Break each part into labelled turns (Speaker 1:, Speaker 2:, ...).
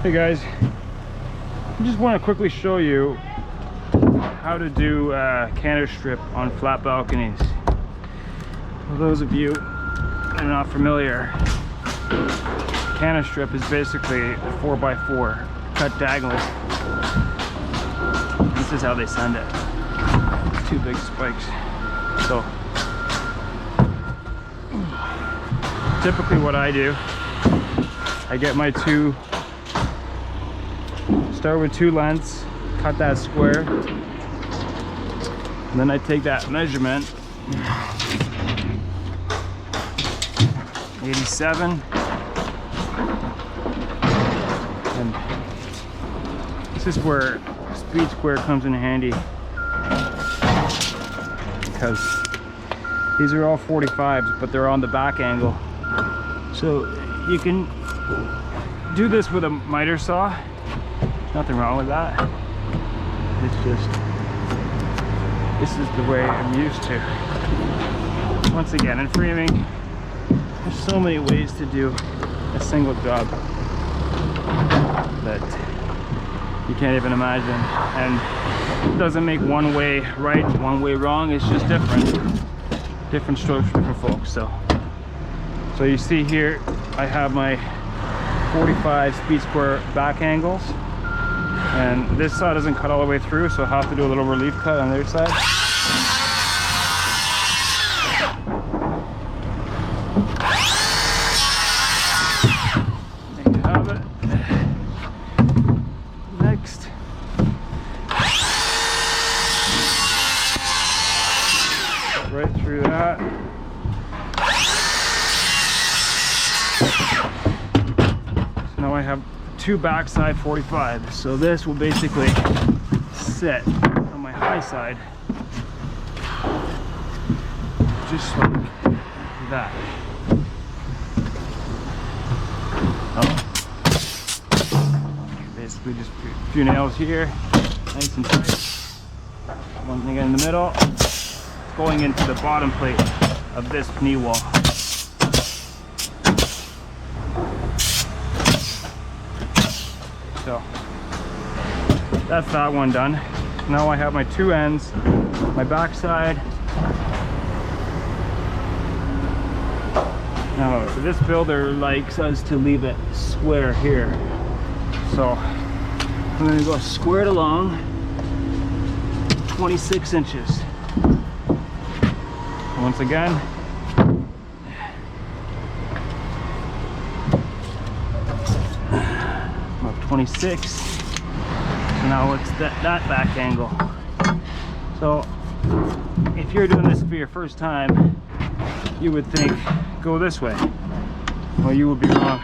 Speaker 1: Hey guys, I just want to quickly show you how to do canter strip on flat balconies. For those of you that are not familiar, canter strip is basically a 4x4 cut diagonally. This is how they send it. Two big spikes. So typically what I do, I get my start with 2 lengths, cut that square, and then I take that measurement, 87, and this is where speed square comes in handy, because these are all 45s, but they're on the back angle. So you can do this with a miter saw. Nothing wrong with that. It's just, this is the way I'm used to. Once again, in framing, there's so many ways to do a single job that you can't even imagine. And it doesn't make one way right, one way wrong. It's just different strokes for different folks. So you see here, I have my 45 speed square back angles. And this side doesn't cut all the way through, so I'll have to do a little relief cut on the other side. There you have it. Next. Cut right through that. So now I have 2 backside 45s, so this will basically sit on my high side just like that. Basically just a few nails here, nice and tight. One thing in the middle, going into the bottom plate of this knee wall. So that's that one done. Now I have my 2 ends, my back side. Now this builder likes us to leave it square here. So I'm going to go squared along 26 inches. Once again, 26. So now it's that back angle. So if you're doing this for your first time, you would think go this way. Well, you would be wrong,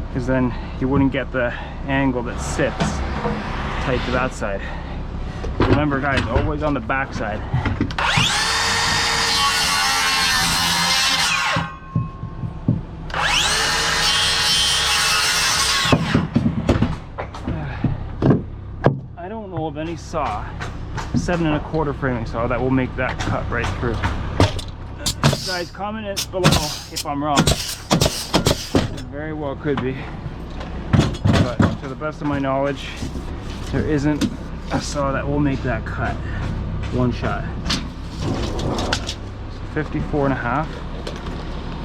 Speaker 1: because then you wouldn't get the angle that sits tight to that side. Remember guys, always on the back side. Of any saw, 7 1/4 framing saw, that will make that cut right through. Guys, comment it below if I'm wrong. It very well could be, but to the best of my knowledge, there isn't a saw that will make that cut one shot. So 54 1/2.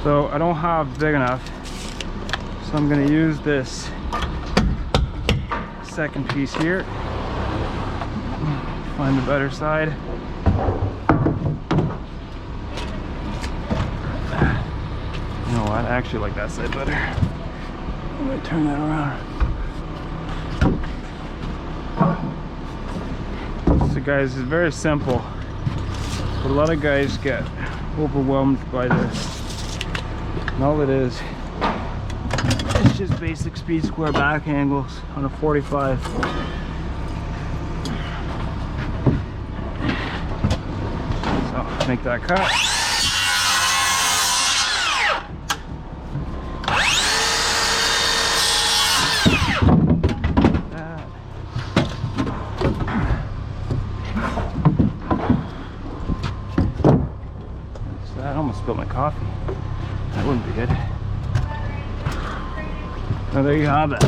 Speaker 1: So I don't have big enough, so I'm going to use this second piece here. Find the better side. You know what? I actually like that side better. I'm going to turn that around. So guys, it's very simple, but a lot of guys get overwhelmed by this. And all it is, it's just basic speed square back angles on a 45. Make that cut. So I almost spilled my coffee. That wouldn't be good. So there you have it.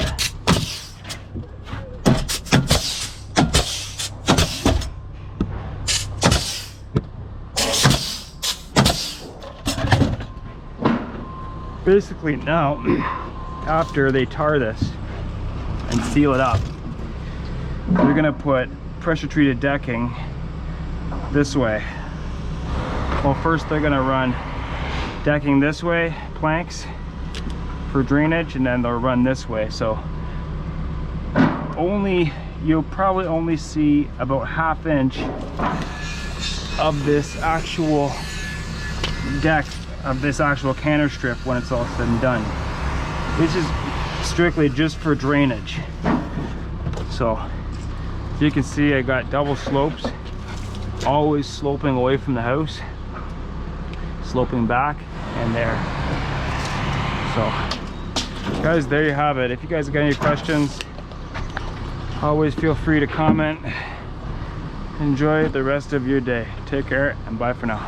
Speaker 1: Basically now, after they tar this and seal it up, they're gonna put pressure treated decking this way. Well, first they're gonna run decking this way, planks for drainage, and then they'll run this way. So you'll probably only see about 1/2 inch of this actual deck, of this actual canter strip when it's all said and done. This is strictly just for drainage. So as you can see, I got double slopes, always sloping away from the house, sloping back and there. So guys, there you have it. If you guys got any questions, always feel free to comment. Enjoy the rest of your day. Take care and bye for now.